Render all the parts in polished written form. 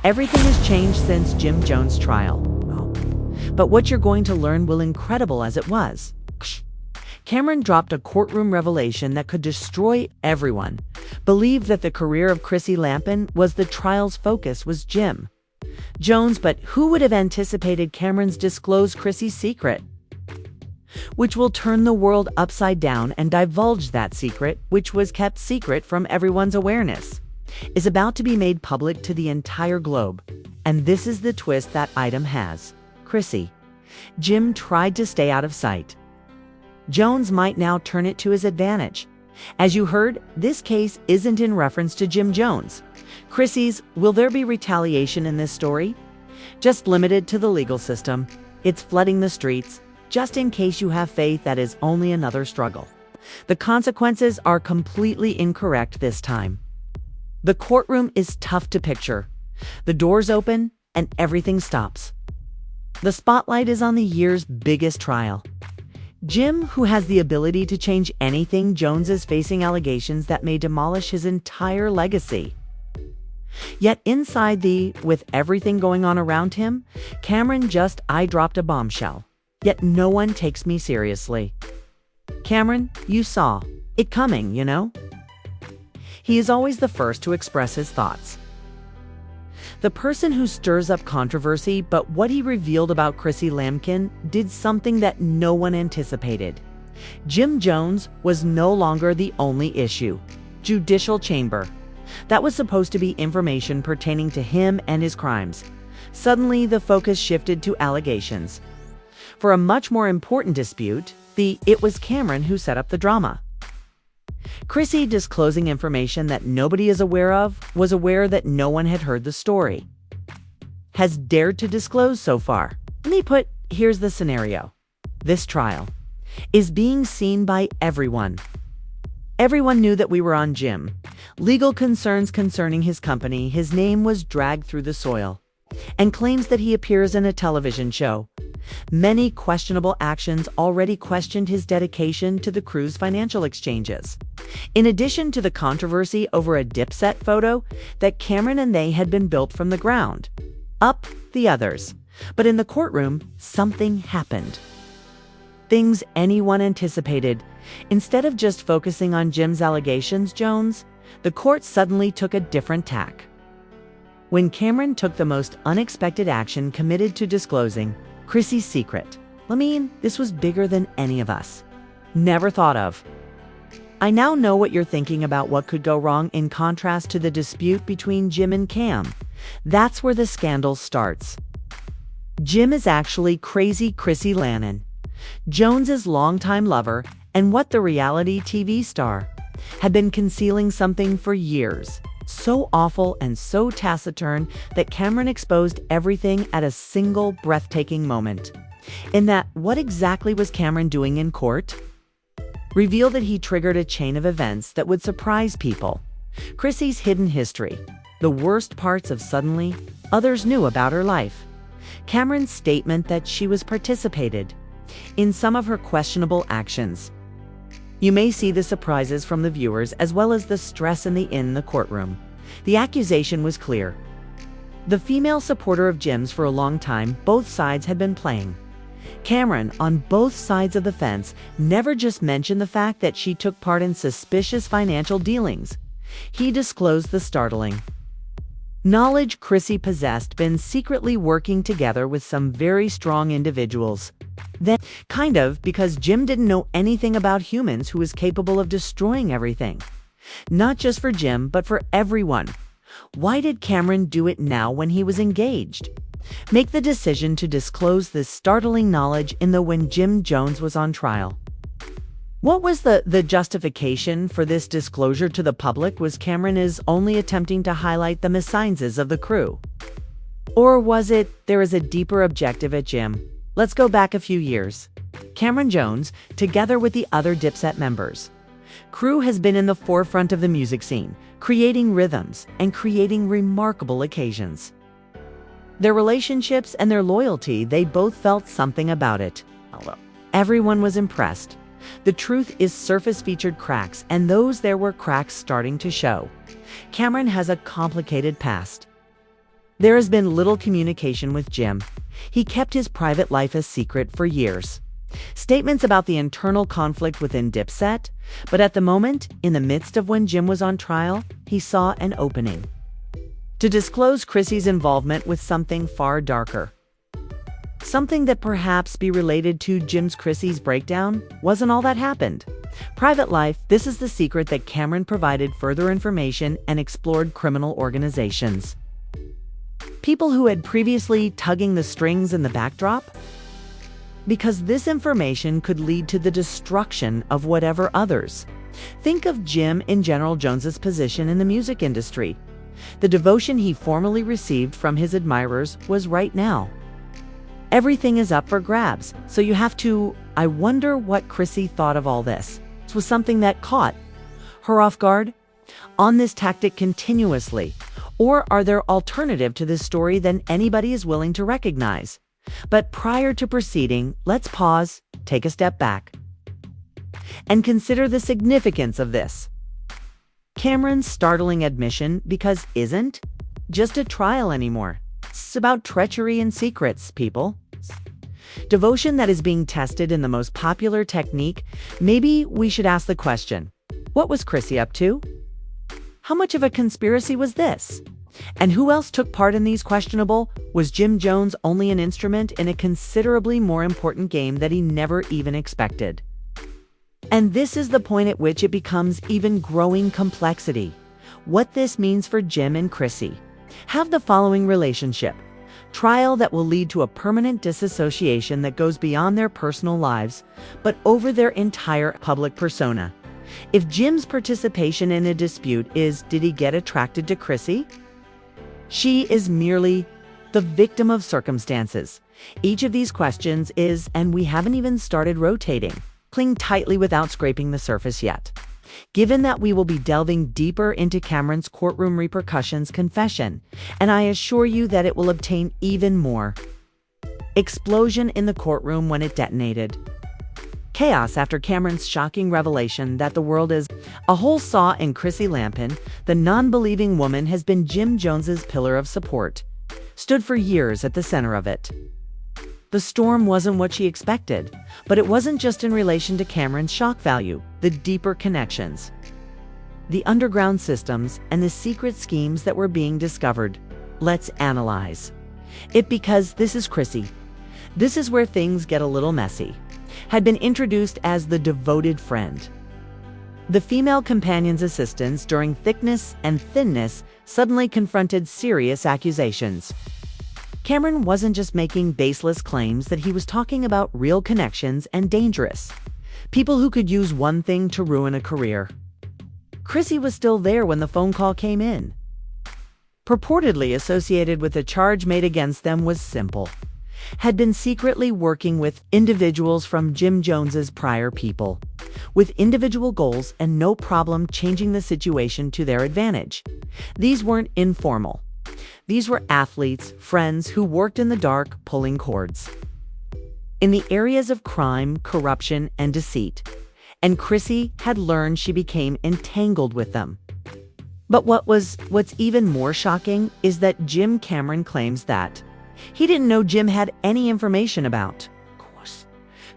Everything has changed since Jim Jones' trial. Oh. But what you're going to learn will be incredible as it was. Cameron dropped a courtroom revelation that could destroy everyone. Believed that the career of Chrissy Lampin was the trial's focus was Jim Jones, but who would have anticipated Cameron's disclosed Chrissy's secret? Which will turn the world upside down and divulge that secret, which was kept secret from everyone's awareness, is about to be made public to the entire globe. And this is the twist that item has. Chrissy. Jim tried to stay out of sight. Jones might now turn it to his advantage. As you heard, this case isn't in reference to Jim Jones. Chrissy's, will there be retaliation in this story? Just limited to the legal system. It's flooding the streets. Just in case you have faith that is only another struggle. The consequences are completely incorrect this time. The courtroom is tough to picture. The doors open and everything stops. The spotlight is on the year's biggest trial. Jim, who has the ability to change anything, Jones is facing allegations that may demolish his entire legacy. Yet inside with everything going on around him, Cameron I dropped a bombshell. Yet no one takes me seriously. Cameron, you saw it coming, you know? He is always the first to express his thoughts. The person who stirs up controversy, but what he revealed about Chrissy Lampin did something that no one anticipated. Jim Jones was no longer the only issue. Judicial chamber. That was supposed to be information pertaining to him and his crimes. Suddenly, the focus shifted to allegations. For a much more important dispute, it was Cameron who set up the drama. Chrissy, disclosing information that nobody is aware of, was aware that no one had heard the story. Has dared to disclose so far. Here's the scenario. This trial is being seen by everyone. Everyone knew that we were on Jim. Legal concerns concerning his company, his name was dragged through the soil, and claims that he appears in a television show. Many questionable actions already questioned his dedication to the crew's financial exchanges. In addition to the controversy over a Dipset photo that Cameron and they had been built from the ground up the others. But in the courtroom, something happened. Things anyone anticipated. Instead of just focusing on Jim's allegations, the court suddenly took a different tack. When Cameron took the most unexpected action, committed to disclosing Chrissy's secret. This was bigger than any of us never thought of. I now know what you're thinking about what could go wrong in contrast to the dispute between Jim and Cam. That's where the scandal starts. Jim is actually crazy Chrissy Lampin, Jones's longtime lover, and what the reality TV star had been concealing something for years. So awful and so taciturn that Cameron exposed everything at a single breathtaking moment. In that, what exactly was Cameron doing in court? Revealed that he triggered a chain of events that would surprise people. Chrissy's hidden history. The worst parts of suddenly, others knew about her life. Cameron's statement that she was participated in some of her questionable actions. You may see the surprises from the viewers as well as the stress in the courtroom. The accusation was clear. The female supporter of Jim's for a long time, both sides had been playing. Cameron, on both sides of the fence, never just mentioned the fact that she took part in suspicious financial dealings. He disclosed the startling knowledge Chrissy possessed been secretly working together with some very strong individuals. Then, because Jim didn't know anything about humans who was capable of destroying everything. Not just for Jim, but for everyone. Why did Cameron do it now when he was engaged? Make the decision to disclose this startling knowledge when Jim Jones was on trial. What was the justification for this disclosure to the public? Was Cameron only attempting to highlight the misanthropes of the crew? Or was there is a deeper objective at Jim? Let's go back a few years. Cameron Jones, together with the other Dipset members, crew has been in the forefront of the music scene, creating rhythms and creating remarkable occasions. Their relationships and their loyalty, they both felt something about it. Everyone was impressed. The truth is surface featured cracks, and there were cracks starting to show. Cameron has a complicated past. There has been little communication with Jim. He kept his private life a secret for years. Statements about the internal conflict within Dipset, but at the moment, in the midst of when Jim was on trial, he saw an opening to disclose Chrissy's involvement with something far darker. Something that perhaps be related to Chrissy's breakdown wasn't all that happened. Private life, this is the secret that Cameron provided further information and explored criminal organizations. People who had previously tugging the strings in the backdrop? Because this information could lead to the destruction of whatever others. Think of Jim in General Jones's position in the music industry. The devotion he formerly received from his admirers was right now. Everything is up for grabs, so you have to. I wonder what Chrissy thought of all this. This was something that caught her off guard on this tactic continuously. Or are there alternative to this story than anybody is willing to recognize? But prior to proceeding, let's pause, take a step back, and consider the significance of this. Cameron's startling admission, because isn't just a trial anymore. It's about treachery and secrets, people. Devotion that is being tested in the most popular technique. Maybe we should ask the question, what was Chrissy up to? How much of a conspiracy was this? And who else took part in these questionable? Was Jim Jones only an instrument in a considerably more important game that he never even expected? And this is the point at which it becomes even growing complexity. What this means for Jim and Chrissy. Have the following relationship. Trial that will lead to a permanent disassociation that goes beyond their personal lives, but over their entire public persona. If Jim's participation in a dispute is, did he get attracted to Chrissy? She is merely the victim of circumstances. Each of these questions is, and we haven't even started rotating. Cling tightly without scraping the surface yet. Given that we will be delving deeper into Cameron's courtroom repercussions confession, and I assure you that it will obtain even more. Explosion in the courtroom when it detonated. Chaos after Cameron's shocking revelation that the world is a hole saw in Chrissy Lampin, the non-believing woman has been Jim Jones's pillar of support, stood for years at the center of it. The storm wasn't what she expected, but it wasn't just in relation to Cameron's shock value, the deeper connections, the underground systems, and the secret schemes that were being discovered. Let's analyze it, because this is Chrissy. This is where things get a little messy. Had been introduced as the devoted friend. The female companion's assistance during thickness and thinness suddenly confronted serious accusations. Cameron wasn't just making baseless claims that he was talking about real connections and dangerous people who could use one thing to ruin a career. Chrissy was still there when the phone call came in. Purportedly associated with the charge made against them was simple. Had been secretly working with individuals from Jim Jones's prior people, with individual goals and no problem changing the situation to their advantage. These weren't informal. These were athletes, friends who worked in the dark, pulling cords in the areas of crime, corruption, and deceit. And Chrissy had learned she became entangled with them. But what's even more shocking is that Jim Cameron claims that he didn't know Jim had any information about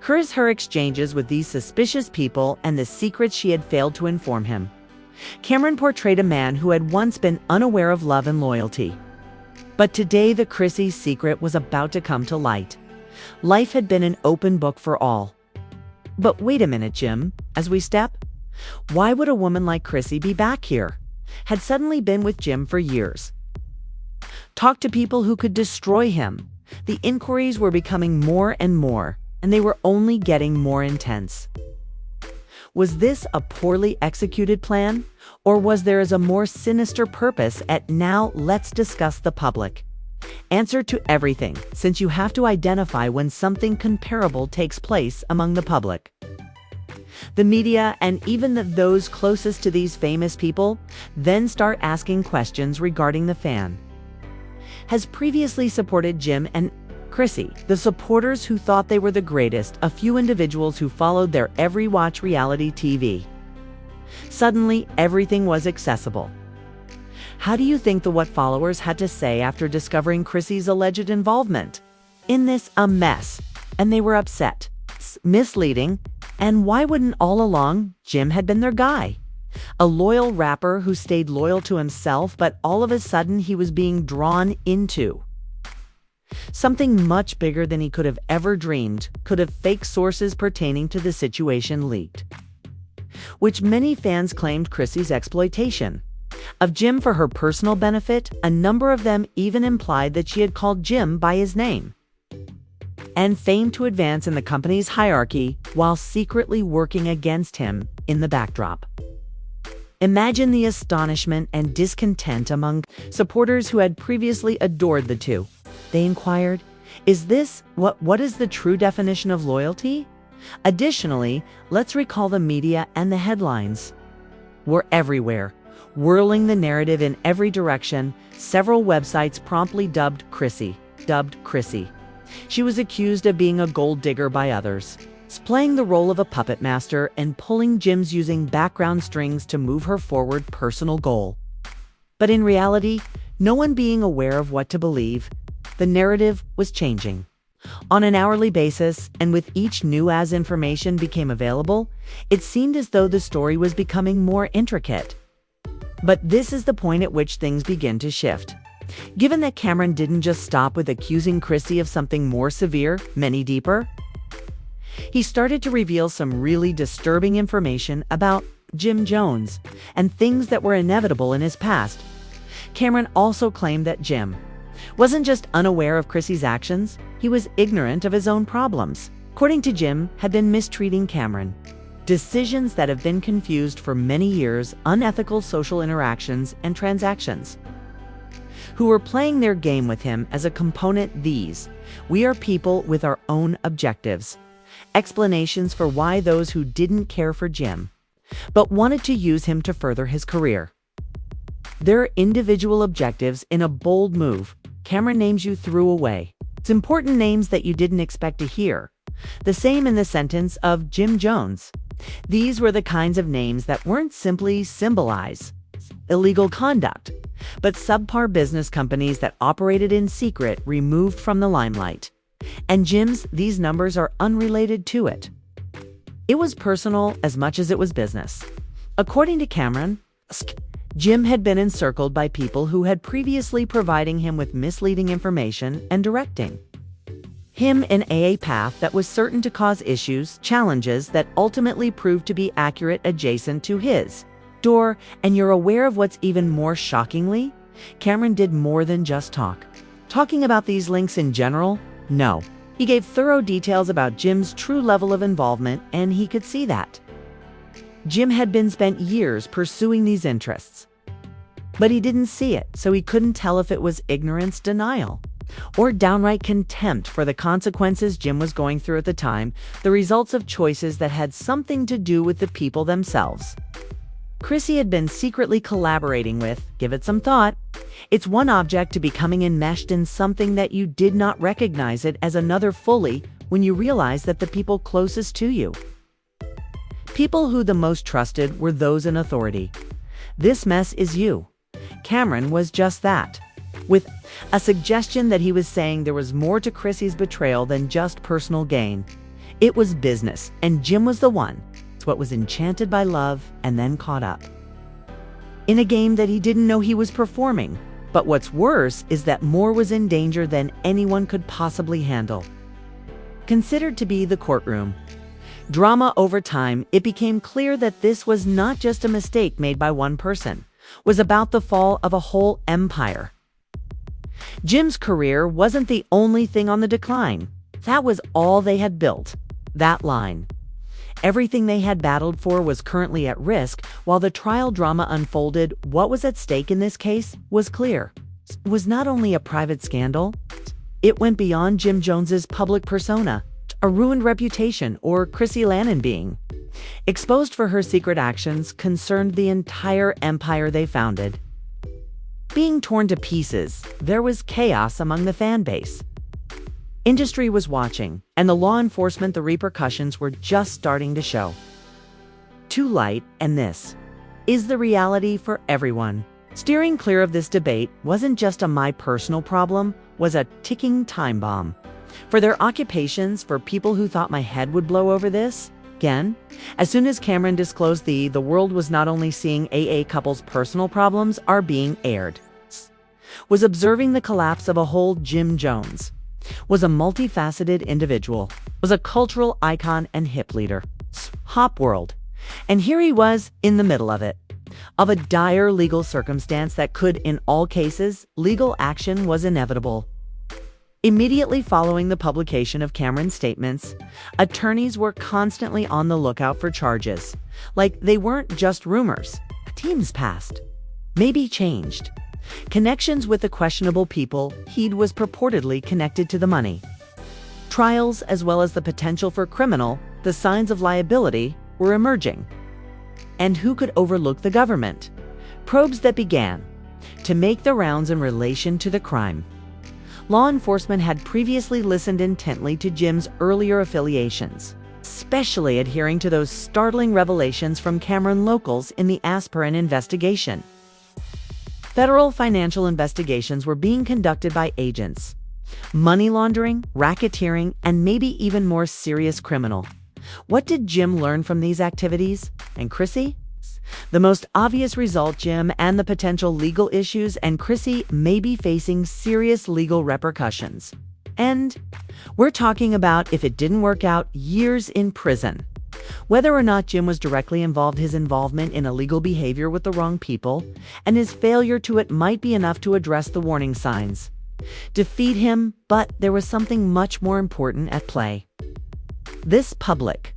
her exchanges with these suspicious people and the secrets she had failed to inform him. Cameron portrayed a man who had once been unaware of love and loyalty. But today the Chrissy's secret was about to come to light. Life had been an open book for all. But wait a minute, Jim, as we step, why would a woman like Chrissy be back here? Had suddenly been with Jim for years. Talked to people who could destroy him. The inquiries were becoming more and more, and they were only getting more intense. Was this a poorly executed plan, or was there a more sinister purpose at now? Let's discuss the public answer to everything, since you have to identify when something comparable takes place among the public. The media and even those closest to these famous people then start asking questions regarding the fan. Has previously supported Jim and Chrissy, the supporters who thought they were the greatest, a few individuals who followed their every watch reality TV. Suddenly, everything was accessible. How do you think the What followers had to say after discovering Chrissy's alleged involvement in this a mess? And they were upset, misleading, and why wouldn't all along Jim had been their guy? A loyal rapper who stayed loyal to himself, but all of a sudden he was being drawn into something much bigger than he could have ever dreamed. Could have fake sources pertaining to the situation leaked, which many fans claimed Chrissy's exploitation of Jim for her personal benefit. A number of them even implied that she had called Jim by his name and feigned to advance in the company's hierarchy while secretly working against him in the backdrop. Imagine the astonishment and discontent among supporters who had previously adored the two. They inquired, what is the true definition of loyalty? Additionally, let's recall the media and the headlines were everywhere, whirling the narrative in every direction. Several websites promptly dubbed Chrissy. She was accused of being a gold digger by others, playing the role of a puppet master and pulling Jim's using background strings to move her forward personal goal. But in reality, no one being aware of what to believe, the narrative was changing on an hourly basis, and with each new as information became available, it seemed as though the story was becoming more intricate. But this is the point at which things begin to shift. Given that Cameron didn't just stop with accusing Chrissy of something more severe, many deeper, he started to reveal some really disturbing information about Jim Jones and things that were inevitable in his past. Cameron also claimed that Jim wasn't just unaware of Chrissy's actions, he was ignorant of his own problems. According to Jim, had been mistreating Cameron. Decisions that have been confused for many years, unethical social interactions and transactions. Who were playing their game with him as a component. We are people with our own objectives. Explanations for why those who didn't care for Jim, but wanted to use him to further his career. Their individual objectives in a bold move. Cameron names you threw away. It's important names that you didn't expect to hear. The same in the sentence of Jim Jones. These were the kinds of names that weren't simply symbolize illegal conduct, but subpar business companies that operated in secret, removed from the limelight. And these numbers are unrelated to it. It was personal as much as it was business. According to Cameron, Jim had been encircled by people who had previously providing him with misleading information and directing him in a path that was certain to cause challenges that ultimately proved to be accurate adjacent to his door. And you're aware of what's even more shockingly? Cameron did more than just talking about these links in general. No, he gave thorough details about Jim's true level of involvement, and he could see that Jim had been spent years pursuing these interests. But he didn't see it, so he couldn't tell if it was ignorance, denial, or downright contempt for the consequences Jim was going through at the time, the results of choices that had something to do with the people themselves. Chrissy had been secretly collaborating with. Give it some thought. It's one object to becoming enmeshed in something that you did not recognize it as another fully when you realize that the people closest to you, people who the most trusted, were those in authority. This mess is you. Cameron was just that, with a suggestion that he was saying there was more to Chrissy's betrayal than just personal gain. It was business, and Jim was the one what was enchanted by love and then caught up in a game that he didn't know he was performing. But what's worse is that more was in danger than anyone could possibly handle. Considered to be the courtroom drama over time, it became clear that this was not just a mistake made by one person, was about the fall of a whole empire. Jim's career wasn't the only thing on the decline. That was all they had built. That line. Everything they had battled for was currently at risk. While the trial drama unfolded, what was at stake in this case was clear. It was not only a private scandal, it went beyond Jim Jones's public persona. A ruined reputation, or Chrissy Lannan being exposed for her secret actions, concerned the entire empire they founded. Being torn to pieces, there was chaos among the fan base. Industry was watching, and the law enforcement, the repercussions were just starting to show. Too light, and this is the reality for everyone. Steering clear of this debate wasn't just a my personal problem, was a ticking time bomb. For their occupations, for people who thought my head would blow over this, again, as soon as Cameron disclosed the world was not only seeing AA couples' personal problems are being aired, was observing the collapse of a whole Jim Jones, was a multifaceted individual, was a cultural icon and hip leader, hop world. And here he was in the middle of it, of a dire legal circumstance that could, in all cases, legal action was inevitable. Immediately following the publication of Cameron's statements, attorneys were constantly on the lookout for charges. Like they weren't just rumors. Teams passed. Maybe changed. Connections with the questionable people he'd was purportedly connected to the money. Trials, as well as the potential for criminal, the signs of liability, were emerging. And who could overlook the government? Probes that began to make the rounds in relation to the crime. Law enforcement had previously listened intently to Jim's earlier affiliations, especially adhering to those startling revelations from Cameron locals in the Aspirin investigation. Federal financial investigations were being conducted by agents. Money laundering, racketeering, and maybe even more serious criminal. What did Jim learn from these activities? And Chrissy? The most obvious result, Jim and the potential legal issues, and Chrissy may be facing serious legal repercussions. And we're talking about, if it didn't work out, years in prison. Whether or not Jim was directly involved, his involvement in illegal behavior with the wrong people, and his failure to it might be enough to address the warning signs. Defeat him, but there was something much more important at play. This public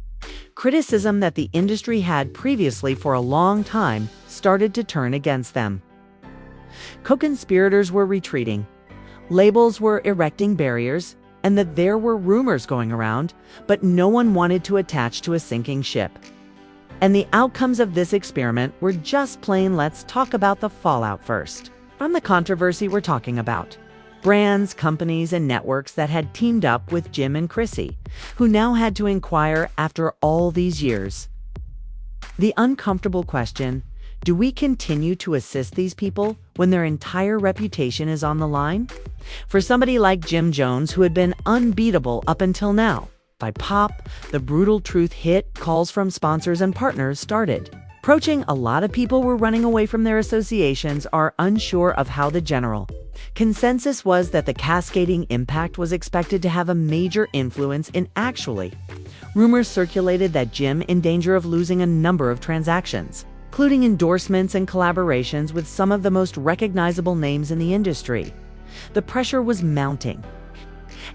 criticism that the industry had previously for a long time started to turn against them. Co-conspirators were retreating. Labels were erecting barriers, and that there were rumors going around, but no one wanted to attach to a sinking ship. And the outcomes of this experiment were just plain. Let's talk about the fallout first. From the controversy we're talking about. Brands, companies, and networks that had teamed up with Jim and Chrissy, who now had to inquire after all these years. The uncomfortable question, do we continue to assist these people when their entire reputation is on the line? For somebody like Jim Jones, who had been unbeatable up until now, by Pop, the brutal truth hit, calls from sponsors and partners started. Approaching, a lot of people were running away from their associations, are unsure of how the general consensus was that the cascading impact was expected to have a major influence in actually. Rumors circulated that Jim in danger of losing a number of transactions, including endorsements and collaborations with some of the most recognizable names in the industry. The pressure was mounting,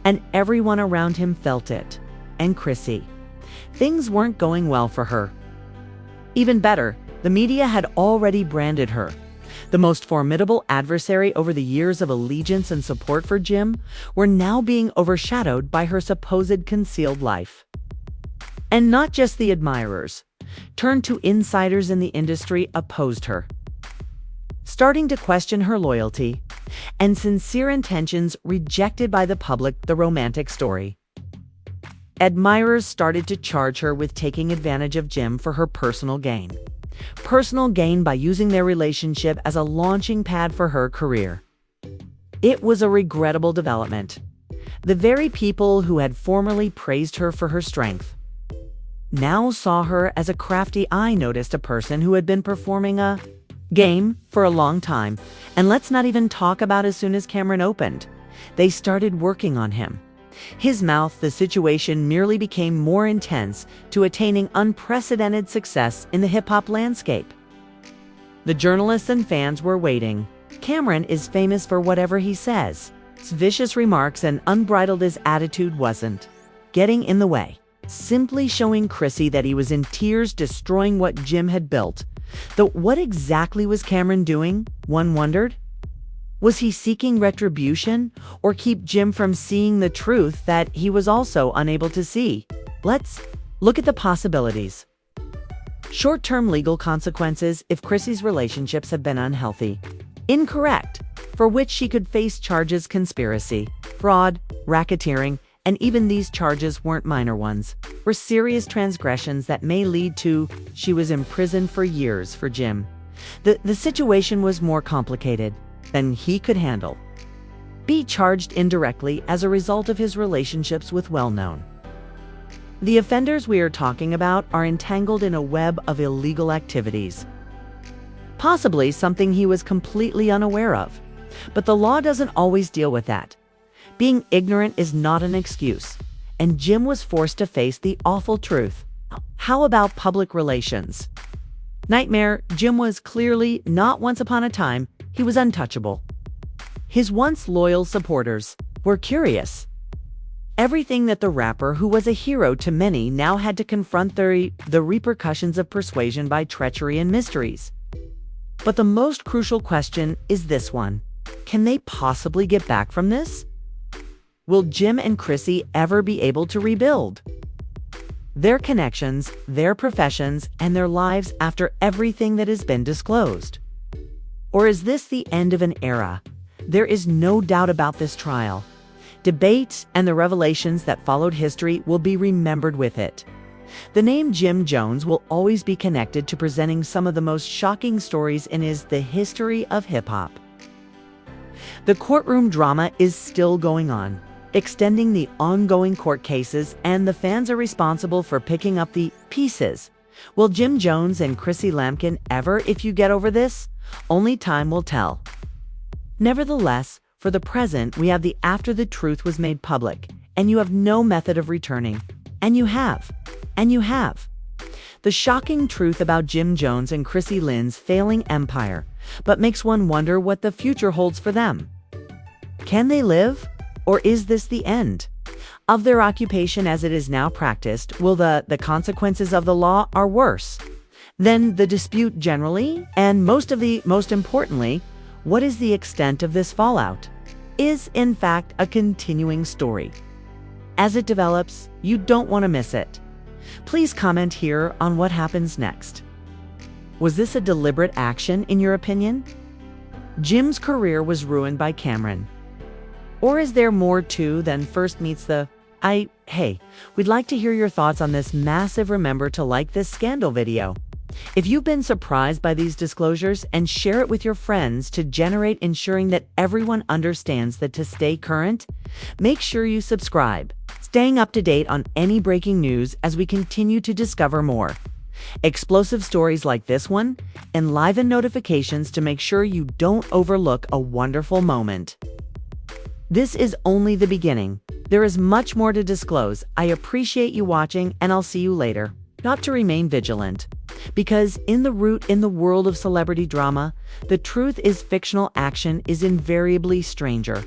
and everyone around him felt it. And Chrissy. Things weren't going well for her. Even better, the media had already branded her. The most formidable adversary over the years of allegiance and support for Jim were now being overshadowed by her supposed concealed life. And not just the admirers, turned to insiders in the industry opposed her, starting to question her loyalty and sincere intentions, rejected by the public, the romantic story. Admirers started to charge her with taking advantage of Jim for her personal gain. Personal gain by using their relationship as a launching pad for her career. It was a regrettable development. The very people who had formerly praised her for her strength now saw her as a crafty. I noticed a person who had been performing a game for a long time. And let's not even talk about as soon as Cameron opened. They started working on him. His mouth, the situation merely became more intense to attaining unprecedented success in the hip-hop landscape. The journalists and fans were waiting. Cameron is famous for whatever he says. His vicious remarks and unbridled his attitude wasn't getting in the way. Simply showing Chrissy that he was in tears, destroying what Jim had built. Though what exactly was Cameron doing, one wondered? Was he seeking retribution, or keep Jim from seeing the truth that he was also unable to see? Let's look at the possibilities. Short-term legal consequences if Chrissy's relationships have been unhealthy. Incorrect, for which she could face charges: conspiracy, fraud, racketeering, and even these charges weren't minor ones, were serious transgressions that may lead to she was imprisoned for years. For Jim, The situation was more complicated than he could handle. Be charged indirectly as a result of his relationships with well-known. The offenders we are talking about are entangled in a web of illegal activities. Possibly something he was completely unaware of. But the law doesn't always deal with that. Being ignorant is not an excuse, and Jim was forced to face the awful truth. How about public relations? Nightmare, Jim was clearly, not once upon a time, he was untouchable. His once loyal supporters were curious. Everything that the rapper, who was a hero to many, now had to confront the repercussions of persuasion by treachery and mysteries. But the most crucial question is this one. Can they possibly get back from this? Will Jim and Chrissy ever be able to rebuild their connections, their professions, and their lives after everything that has been disclosed? Or is this the end of an era? There is no doubt about this trial. Debate and the revelations that followed history will be remembered with it. The name Jim Jones will always be connected to presenting some of the most shocking stories in the history of hip-hop. The courtroom drama is still going on, extending the ongoing court cases, and the fans are responsible for picking up the pieces. Will Jim Jones and Chrissy Lampkin ever, if you get over this? Only time will tell. Nevertheless, for the present, we have the after the truth was made public, and you have no method of returning. And you have. The shocking truth about Jim Jones and Chrissy Lynn's failing empire, but makes one wonder what the future holds for them. Can they live? Or is this the end of their occupation as it is now practiced? Will the consequences of the law are worse than the dispute generally? And most importantly, what is the extent of this fallout? Is, in fact, a continuing story. As it develops, you don't want to miss it. Please comment here on what happens next. Was this a deliberate action, in your opinion? Jim's career was ruined by Cameron. Or is there more to than first meets the eye? Hey, we'd like to hear your thoughts on this massive. Remember to like this scandal video. If you've been surprised by these disclosures, and share it with your friends to generate ensuring that everyone understands that to stay current, make sure you subscribe, staying up to date on any breaking news as we continue to discover more explosive stories like this one, enliven notifications to make sure you don't overlook a wonderful moment. This is only the beginning. There is much more to disclose. I appreciate you watching, and I'll see you later. Not to remain vigilant. Because in the world of celebrity drama, the truth is fictional action is invariably stranger.